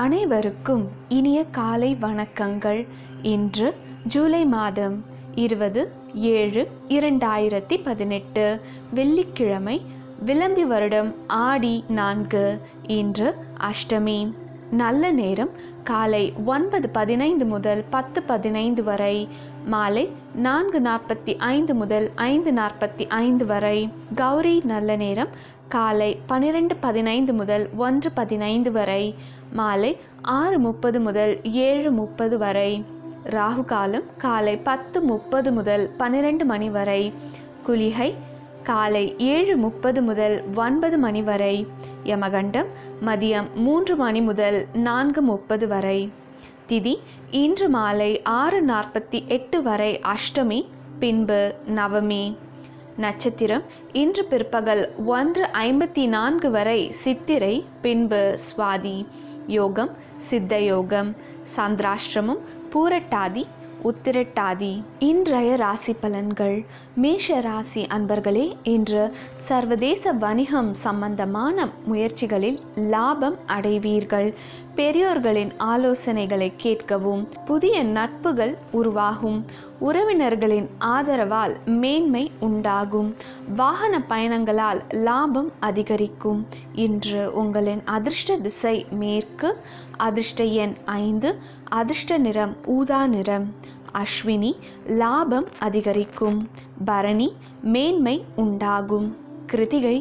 அனைவருக்கும் இனிய காலை வணக்கங்கள். இன்று ஜூலை மாதம் 20/7/2018 வெள்ளிக்கிழமை, விளம்பி வருடம் ஆடி 4. இன்று அஷ்டமி. நல்ல நேரம் காலை 9:15 முதல் 10:15 வரை, மாலை 4:45 முதல் 5:45 வரை. கௌரி நல்ல நேரம் காலை 12:15 முதல் 1:15 வரை, மாலை 6:30 முதல் 7:30 வரை. ராகு காலம் காலை 10:30 முதல் 12 மணி வரை. குளிகை காலை 7:30 முதல் 9 மணி வரை. யமகண்டம் மதியம் 3 மணி முதல் 4:30 வரை. திதி இன்று மாலை 6:48 வரை அஷ்டமி, பின்பு நவமி. நட்சத்திரம் இன்று பிற்பகல் 1:54 வரை சித்திரை, பின்பு சுவாதி. யோகம் சித்த யோகம். சந்திராஷ்டிரமம் பூரட்டாதி உத்திரட்டாதி. இன்றைய ராசி பலன்கள். மேஷ ராசி அன்பர்களே, இன்று சர்வதேச வணிகம் சம்பந்தமான முயற்சிகளில் லாபம் அடைவீர்கள். பெரியோர்களின் ஆலோசனைகளை கேட்கவும். புதிய நட்புகள் உருவாகும். உறவினர்களின் ஆதரவால் மேன்மை உண்டாகும். வாகன பயணங்களால் லாபம் அதிகரிக்கும். இன்று உங்களின் அதிர்ஷ்ட திசை மேற்கு. அதிர்ஷ்ட எண் 5. அதிர்ஷ்ட நிறம் ஊதா நிறம். அஸ்வினி லாபம் அதிகரிக்கும். பரணி மேன்மை உண்டாகும். கிருத்திகை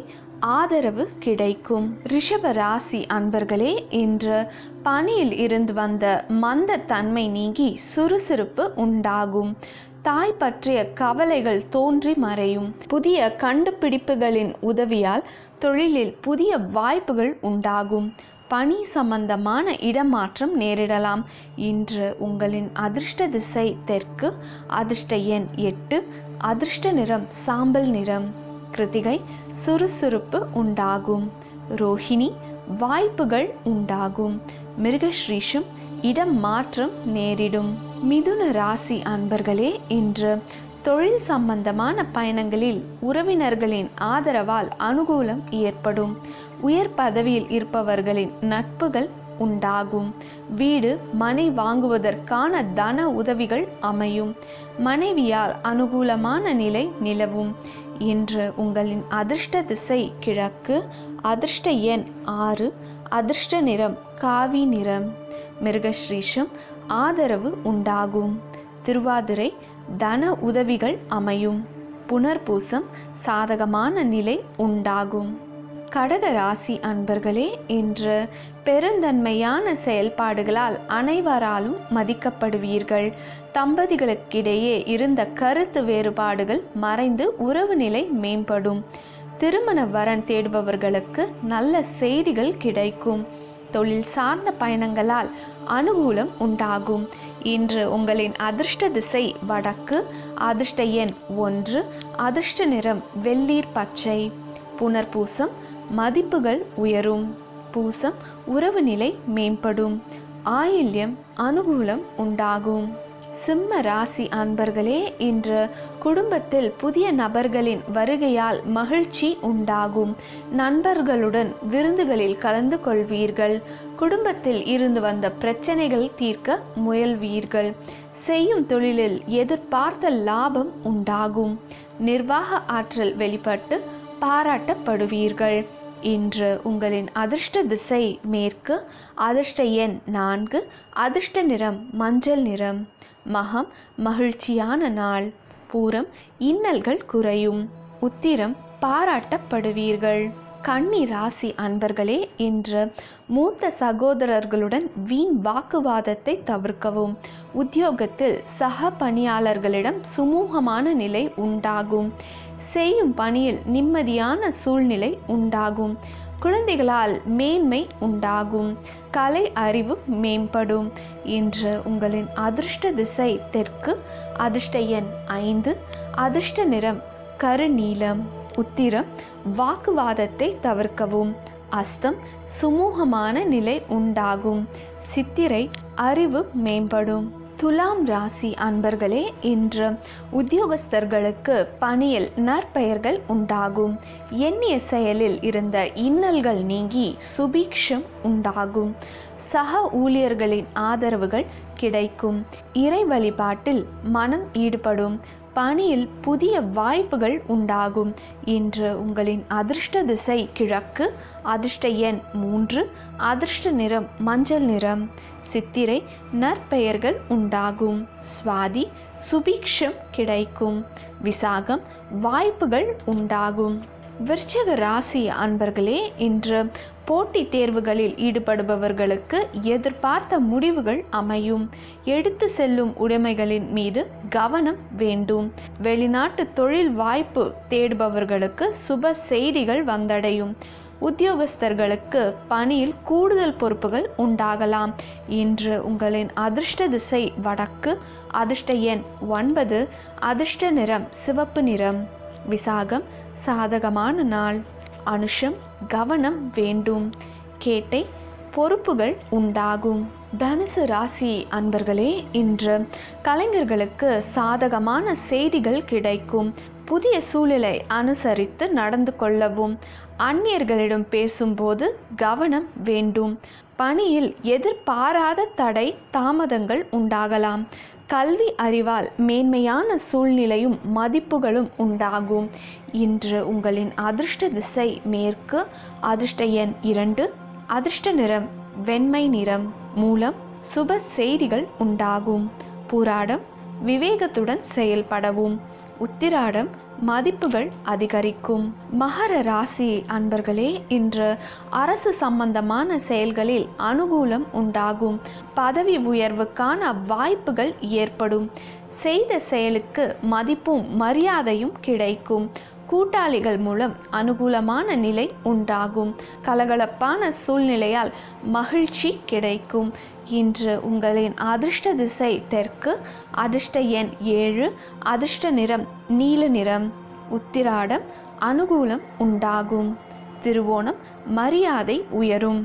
ஆதரவு கிடைக்கும். ரிஷப ராசி அன்பர்களே, இன்று பணியில் இருந்து வந்த மந்த தன்மை நீங்கி சுறுசுறுப்பு உண்டாகும். தாய் பற்றிய கவலைகள் தோன்றி மறையும். புதிய கண்டுபிடிப்புகளின் உதவியால் தொழிலில் புதிய வாய்ப்புகள் உண்டாகும். பணி சம்பந்தமான இடமாற்றம் நேரிடலாம். இன்று உங்களின் அதிர்ஷ்ட திசை தெற்கு. அதிர்ஷ்ட எண் 8. அதிர்ஷ்ட நிறம் சாம்பல் நிறம். கிருத்திகை சுறுசுறுப்பு உண்டாகும். ரோஹிணி வாய்ப்புகள் உண்டாகும். மிருகஸ்ரீஷம் இடம் மாற்றம் நேரிடும். மிதுன ராசி அன்பர்களே, இன்று தொழில் சம்பந்தமான பயணங்களில் உறவினர்களின் ஆதரவால் அனுகூலம் ஏற்படும். உயர் பதவியில் இருப்பவர்களின் நட்புகள் உண்டாகும். வீடு மனை வாங்குவதற்கான தன உதவிகள் அமையும். மனைவியால் அனுகூலமான நிலை நிலவும். இன்று உங்களின் அதிர்ஷ்ட திசை கிழக்கு. அதிர்ஷ்ட எண் 6. அதிர்ஷ்ட நிறம் காவி நிறம். மிருகஸ்ரீஷம் ஆதரவு உண்டாகும். திருவாதிரை தன உதவிகள் அமையும். புனர்பூசம் சாதகமான நிலை உண்டாகும். கடக ராசி அன்பர்களே, இன்று பெருந்தன்மையான செயல்பாடுகளால் அனைவராலும் மதிக்கப்படுவீர்கள். தம்பதிகளுக்கிடையே இருந்த கருத்து வேறுபாடுகள் மறைந்து உறவு நிலை மேம்படும். திருமண வரன் தேடுபவர்களுக்கு நல்ல செய்திகள் கிடைக்கும். தொழில் சார்ந்த பயணங்களால் அனுகூலம் உண்டாகும். இன்று உங்களின் அதிர்ஷ்ட திசை வடக்கு. அதிர்ஷ்ட எண் 1. அதிர்ஷ்ட நிறம் வெள்ளீர் பச்சை. புனர்பூசம் மதிப்புகள் உயரும். பூசம் உறவு நிலை மேம்படும். ஆயில்யம் அனுகூலம் உண்டாகும். சிம்ம ராசி அன்பர்களே, இன்று குடும்பத்தில் புதிய நபர்களின் வருகையால் மகிழ்ச்சி உண்டாகும். நண்பர்களுடன் விருந்துகளில் கலந்து கொள்வீர்கள். குடும்பத்தில் இருந்து வந்த பிரச்சனைகள் தீர்க்க முயல்வீர்கள். செய்யும் தொழிலில் எதிர்பார்த்த லாபம் உண்டாகும். நிர்வாக ஆற்றல் வெளிப்பட்டு பாராட்டப்படுவீர்கள். இன்று உங்களின் அதிர்ஷ்ட திசை மேற்கு. அதிர்ஷ்ட எண் 4. அதிர்ஷ்ட நிறம் மஞ்சள் நிறம். மகம் மகிழ்ச்சியான நாள். பூரம் இன்னல்கள் குறையும். உத்திரம் பாராட்டப்படுவீர்கள். கன்னி ராசி அன்பர்களே, இன்று மூத்த சகோதரர்களுடன் வீண் வாக்குவாதத்தை தவிர்க்கவும். உத்தியோகத்தில் சக பணியாளர்களிடம் சுமூகமான நிலை உண்டாகும். செய்யும் பணியில் நிம்மதியான சூழ்நிலை உண்டாகும். குழந்தைகளால் மேன்மை உண்டாகும். கலை அறிவு மேம்படும். இன்று உங்களின் அதிர்ஷ்ட திசை தெற்கு. அதிர்ஷ்ட எண் 5. அதிர்ஷ்ட நிறம் கருநீலம். உத்திரம் வாக்குவாதத்தை தவிர்க்கவும். அஸ்தம் சுமூகமான நிலை உண்டாகும். சித்திரை அறிவு மேம்படும். துலாம் ராசி அன்பர்களே, இன்று உத்தியோகஸ்தர்களுக்கு பணியில் நற்பெயர்கள் உண்டாகும். எண்ணிய செயலில் இருந்த இன்னல்கள் நீங்கி சுபீக்ஷம் உண்டாகும். சக ஊழியர்களின் ஆதரவுகள் கிடைக்கும். இறை வழிபாட்டில் மனம் ஈடுபடும். பணியில் புதிய வாய்ப்புகள் உண்டாகும். இன்று உங்களின் அதிர்ஷ்ட திசை கிழக்கு. அதிர்ஷ்ட எண் 3. அதிர்ஷ்ட நிறம் மஞ்சள் நிறம். சித்திரை நற்பெயர்கள் உண்டாகும். சுவாதி சுபீக்ஷம் கிடைக்கும். விசாகம் வாய்ப்புகள் உண்டாகும். விருச்சிக ராசி அன்பர்களே, இன்று போட்டித் தேர்வுகளில் ஈடுபடுபவர்களுக்கு எதிர்பார்த்த முடிவுகள் அமையும். எடுத்து செல்லும் உடைமைகளின் மீது கவனம் வேண்டும். வெளிநாட்டு தொழில் வாய்ப்பு தேடுபவர்களுக்கு சுப செய்திகள் வந்தடையும். உத்தியோகஸ்தர்களுக்கு பணியில் கூடுதல் பொறுப்புகள் உண்டாகலாம். இன்று உங்களின் அதிர்ஷ்ட திசை வடக்கு. அதிர்ஷ்ட எண் 9. அதிர்ஷ்ட நிறம் சிவப்பு நிறம். விசாகம் சாதகமான நாள். அனுஷம் கவனம் வேண்டும். கேட்டை பொறுப்புகள் உண்டாகும். தனுசு ராசி அன்பர்களே, இன்று கலைஞர்களுக்கு சாதகமான செய்திகள் கிடைக்கும். புதிய சூழலை அனுசரித்து நடந்து கொள்ளவும். அந்நியர்களிடம் பேசும்போது கவனம் வேண்டும். பணியில் எதிர்பாராத தடை தாமதங்கள் உண்டாகலாம். கல்வி அறிவால் மேன்மையான சூழ்நிலையும் மதிப்புகளும் உண்டாகும். இன்று உங்களின் அதிர்ஷ்ட திசை மேற்கு. அதிர்ஷ்ட எண் 2. அதிர்ஷ்ட நிறம் வெண்மை நிறம். மூலம் சுப செய்திகள் உண்டாகும். பூராடம் விவேகத்துடன் செயல்படவும். உத்திராடம் மதிப்புகள் அதிகரிக்கும். மகர ராசி அன்பர்களே, இன்று அரசு சம்பந்தமான செயல்களில் அனுகூலம் உண்டாகும். பதவி உயர்வுக்கான வாய்ப்புகள் ஏற்படும். செய்த செயலுக்கு மதிப்பும் மரியாதையும் கிடைக்கும். கூட்டாளிகள் மூலம் அனுகூலமான நிலை உண்டாகும். கலகலப்பான சூழ்நிலையால் மகிழ்ச்சி கிடைக்கும். இன்று உங்களின் அதிர்ஷ்ட திசை தெற்கு. அதிர்ஷ்ட எண் 7. அதிர்ஷ்ட நிறம் நீல நிறம். உத்திராடம் அனுகூலம் உண்டாகும். திருவோணம் மரியாதை உயரும்.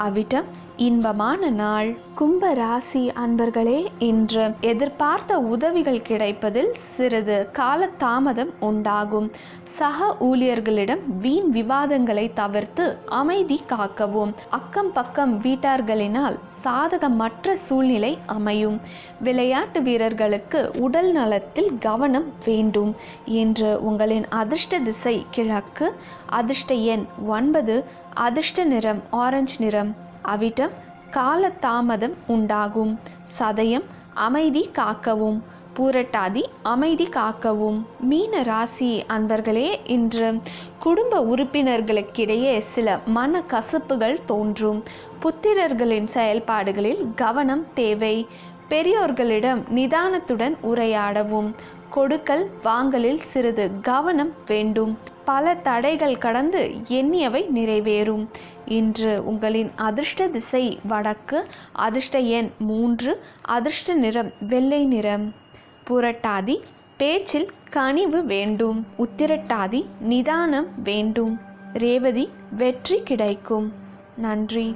அவிட்டம் இன்பமான நாள். கும்ப ராசி அன்பர்களே, இன்று எதிர்பார்த்த உதவிகள் கிடைப்பதில் சிறிது கால தாமதம் உண்டாகும். சக ஊழியர்களிடம் வீண் விவாதங்களை தவிர்த்து அமைதி காக்கவும். அக்கம் பக்கம் வீட்டார்களினால் சாதகமற்ற சூழ்நிலை அமையும். விளையாட்டு வீரர்களுக்கு உடல் நலத்தில் கவனம் வேண்டும். இன்று உங்களின் அதிர்ஷ்ட திசை கிழக்கு. அதிர்ஷ்ட எண் 9. அதிர்ஷ்ட நிறம் ஆரஞ்சு நிறம். அவிட்டம் கால தாமதம் உண்டாகும். சதயம் அமைதி காக்கவும். பூரட்டாதி அமைதி காக்கவும். மீன ராசி அன்பர்களே, இன்று குடும்ப உறுப்பினர்களுக்கிடையே சில மன கசப்புகள் தோன்றும். புத்திரர்களின் செயல்பாடுகளில் கவனம் தேவை. பெரியோர்களிடம் நிதானத்துடன் உரையாடவும். கொடுக்கல் வாங்கலில் சிறிது கவனம் வேண்டும். பல தடைகள் கடந்து எண்ணியவை நிறைவேறும். இன்று உங்களின் அதிர்ஷ்ட திசை வடக்கு. அதிர்ஷ்ட எண் 3. அதிர்ஷ்ட நிறம் வெள்ளை நிறம். புரட்டாதி பேச்சில் கனிவு வேண்டும். உத்திரட்டாதி நிதானம் வேண்டும். ரேவதி வெற்றி கிடைக்கும். நன்றி.